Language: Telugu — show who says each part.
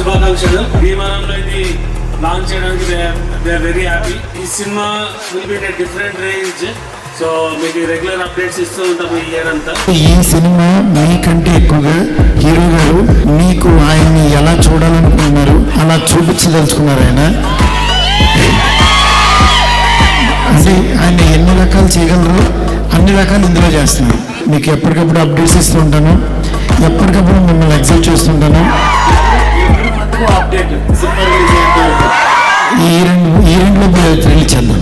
Speaker 1: శుభాకాంక్షలు. విమానంలో ఇది లాంచ్ చేయడానికి దే ఆర్ వెరీ హ్యాపీ. ఈ cinema will be in different range. So మీకు రెగ్యులర్ అప్డేట్స్ ఇస్తూ ఉంటాము ఈ ఇయర్ అంతా.
Speaker 2: ఈ సినిమా మీకంటే ఎక్కువగా హీరో గారు మీకు ఆయన్ని ఎలా చూడాలనుకుంటున్నారు అలా చూపించదలుచుకున్నారు. అంటే ఆయన ఎన్ని రకాలు చేయగలరు అన్ని రకాలు ఇందులో చేస్తున్నారు. మీకు ఎప్పటికప్పుడు అప్డేట్స్ ఇస్తూ ఉంటాను, ఎప్పటికప్పుడు మిమ్మల్ని ఎక్సైట్ చేస్తుంటాను.
Speaker 1: అప్డేట్
Speaker 2: ఈ రెండులో థ్రిల్ చేద్దాం.